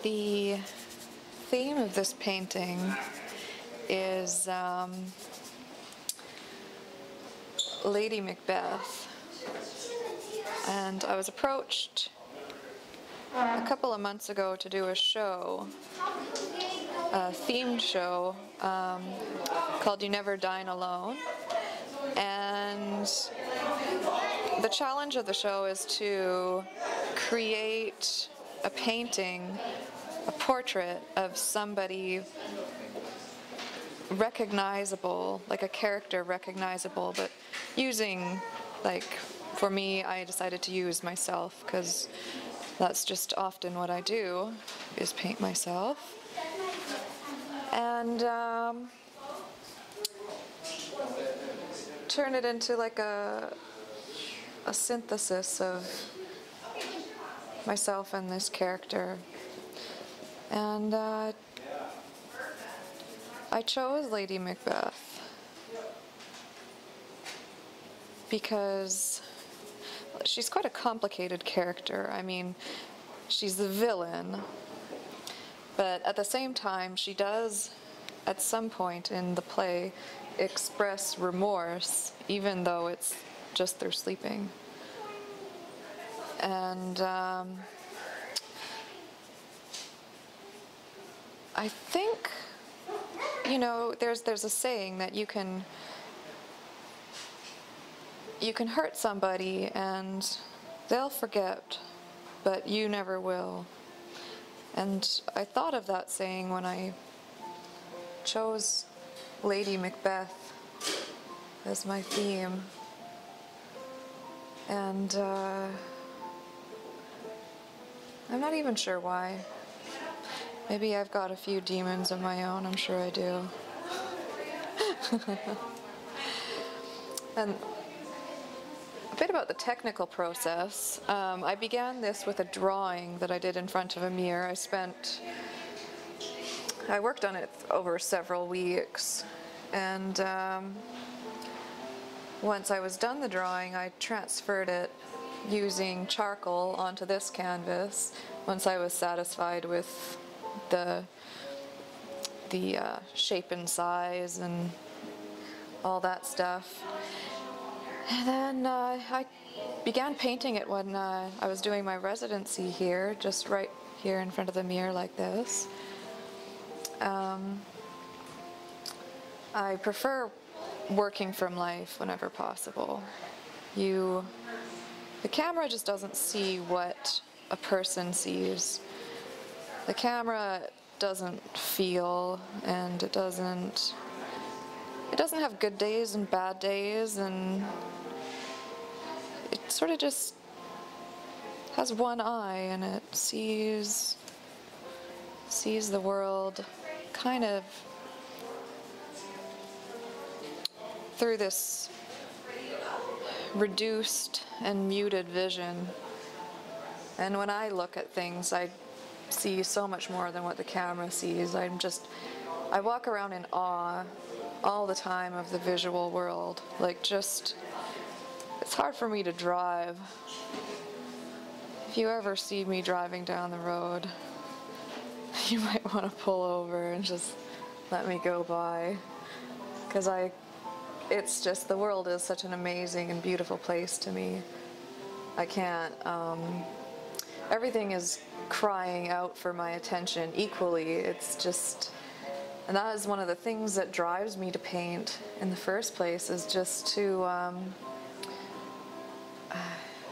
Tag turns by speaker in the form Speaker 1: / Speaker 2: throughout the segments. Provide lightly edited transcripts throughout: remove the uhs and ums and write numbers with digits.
Speaker 1: The theme of this painting is Lady Macbeth, and I was approached a couple of months ago to do a show, a themed show called You Never Dine Alone, and the challenge of the show is to create a painting, a portrait of somebody recognizable, like a character recognizable, but using, like, for me, I decided to use myself because that's just often what I do, is paint myself. And turn it into like a synthesis of myself and this character. And I chose Lady Macbeth because she's quite a complicated character. I mean, she's the villain, but at the same time she does, at some point in the play, express remorse, even though it's just through sleeping. And I think, you know, there's a saying that you can hurt somebody and they'll forget, but you never will. And I thought of that saying when I chose Lady Macbeth as my theme. And I'm not even sure why. Maybe I've got a few demons of my own, I'm sure I do. And a bit about the technical process. I began this with a drawing that I did in front of a mirror. I worked on it over several weeks, and once I was done the drawing, I transferred it using charcoal onto this canvas once I was satisfied with the shape and size and all that stuff. And then I began painting it when I was doing my residency here, just right here in front of the mirror like this. I prefer working from life whenever possible. The camera just doesn't see what a person sees. The camera doesn't feel, and it doesn't have good days and bad days, and it sort of just has one eye, and it sees the world kind of through this reduced and muted vision. And when I look at things, I see so much more than what the camera sees. I walk around in awe all the time of the visual world. Like, just, it's hard for me to drive. If you ever see me driving down the road, you might want to pull over and just let me go by, because it's just, the world is such an amazing and beautiful place to me. I can't, everything is crying out for my attention equally. It's just, and that is one of the things that drives me to paint in the first place, is just to,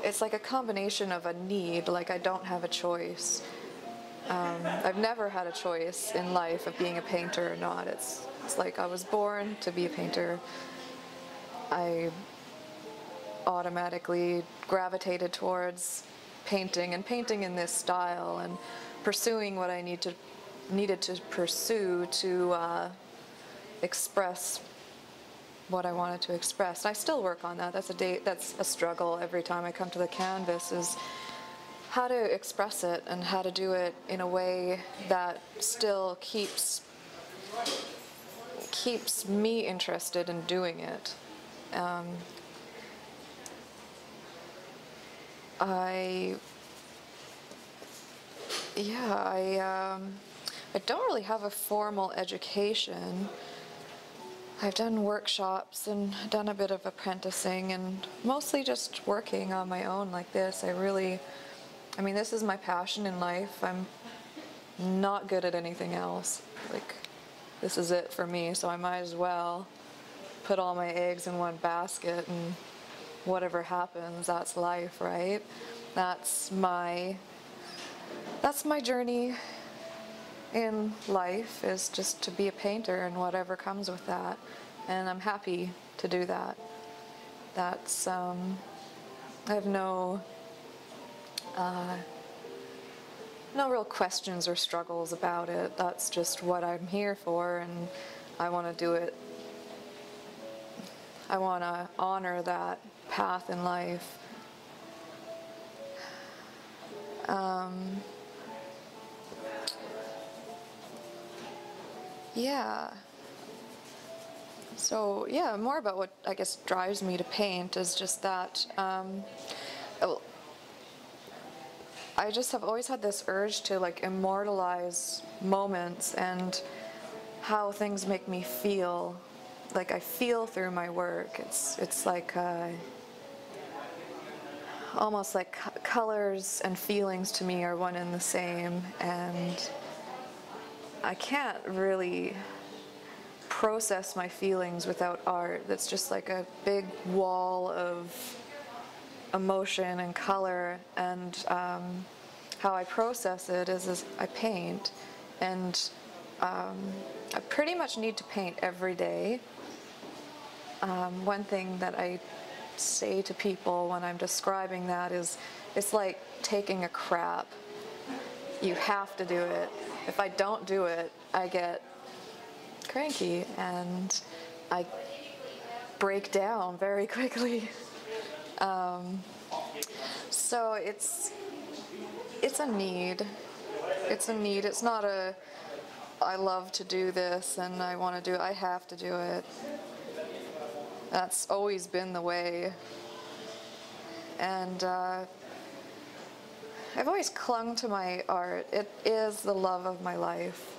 Speaker 1: it's like a combination of a need, like I don't have a choice. I've never had a choice in life of being a painter or not. It's like I was born to be a painter. I automatically gravitated towards painting, and painting in this style, and pursuing what I needed to pursue to express what I wanted to express. And I still work on that. That's a struggle every time I come to the canvas, is how to express it and how to do it in a way that still keeps me interested in doing it. Yeah, I don't really have a formal education. I've done workshops and done a bit of apprenticing and mostly just working on my own like this. I mean, this is my passion in life. I'm not good at anything else. Like, this is it for me, so I might as well put all my eggs in one basket and whatever happens, that's life, right? That's my journey in life, is just to be a painter and whatever comes with that. And I'm happy to do that. That's, I have no real questions or struggles about it. That's just what I'm here for, and I want to do it. I want to honor that path in life. Yeah. So, yeah, more about what I guess drives me to paint is just that I just have always had this urge to like immortalize moments and how things make me feel. Like I feel through my work. It's like almost like colors and feelings to me are one and the same, and I can't really process my feelings without art. That's just like a big wall of emotion and color, and how I process it is I paint, and I pretty much need to paint every day. One thing that I say to people when I'm describing that is, it's like taking a crap. You have to do it. If I don't do it, I get cranky and I break down very quickly. So it's a need. It's a need. It's not a I love to do this and I want to do it. I have to do it. That's always been the way. And I've always clung to my art. It is the love of my life.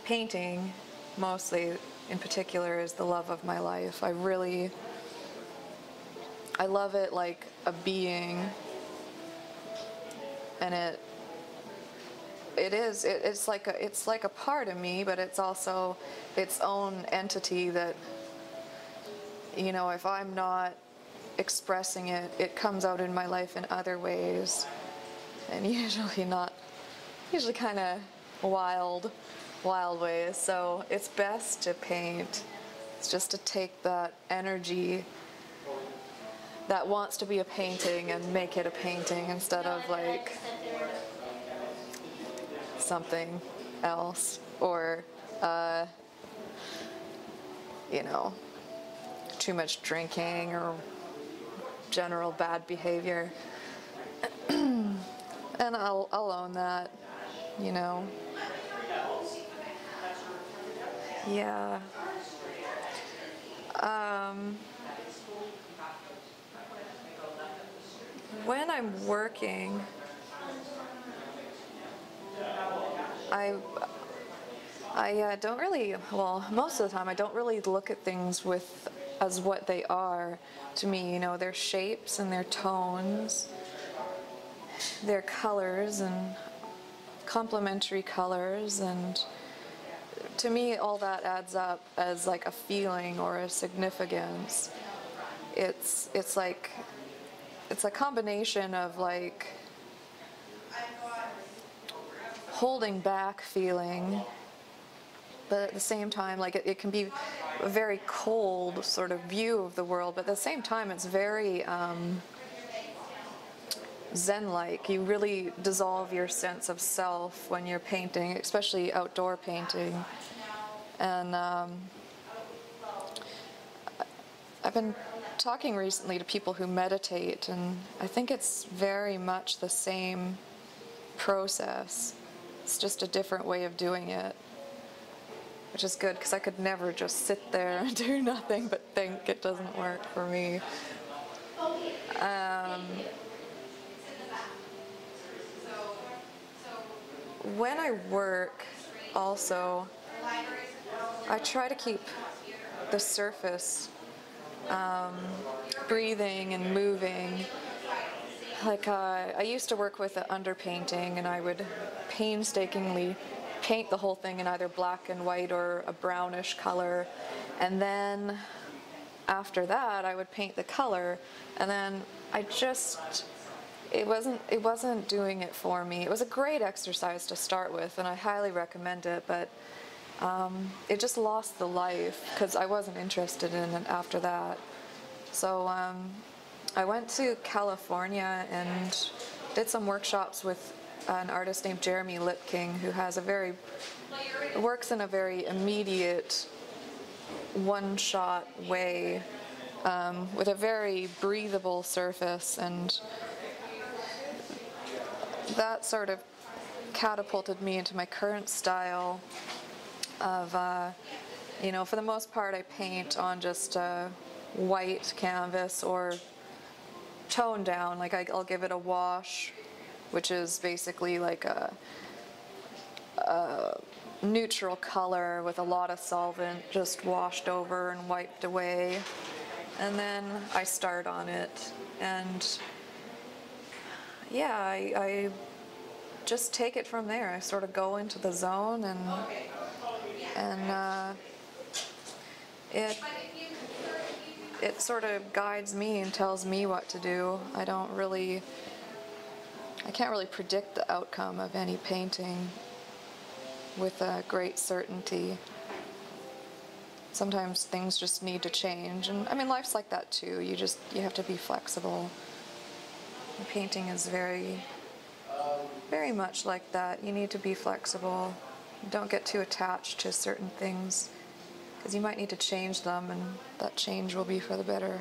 Speaker 1: Painting, mostly in particular, is the love of my life. I love it like a being, and it's like a part of me, but it's also its own entity that, you know, if I'm not expressing it, it comes out in my life in other ways, and usually kind of wild ways. So it's best to paint. It's just to take that energy that wants to be a painting and make it a painting instead of like something else, or you know, too much drinking or general bad behavior. And I'll own that, you know. Yeah. When I'm working, I don't really, well, most of the time I don't really look at things as what they are to me. You know, their shapes and their tones, their colors and complementary colors, and to me all that adds up as like a feeling or a significance. It's a combination of like holding back feeling, but at the same time, like it can be a very cold sort of view of the world, but at the same time it's very Zen-like. You really dissolve your sense of self when you're painting, especially outdoor painting. And I've been talking recently to people who meditate, and I think it's very much the same process. It's just a different way of doing it, which is good, because I could never just sit there and do nothing but think. It doesn't work for me. when I work, also, I try to keep the surface breathing and moving. Like I used to work with underpainting, and I would painstakingly paint the whole thing in either black and white or a brownish color, and then after that I would paint the color, and then it wasn't doing it for me. It was a great exercise to start with, and I highly recommend it, but it just lost the life because I wasn't interested in it after that. So I went to California and did some workshops with an artist named Jeremy Lipking, who has works in a very immediate, one-shot way with a very breathable surface, and that sort of catapulted me into my current style of, for the most part I paint on just white canvas or tone down. Like I'll give it a wash, which is basically like a neutral color with a lot of solvent just washed over and wiped away, and then I start on it, and yeah, I just take it from there. I sort of go into the zone, and it sort of guides me and tells me what to do. I can't really predict the outcome of any painting with a great certainty. Sometimes things just need to change, and I mean, life's like that too. You have to be flexible. And painting is very, very much like that. You need to be flexible. Don't get too attached to certain things, because you might need to change them, and that change will be for the better.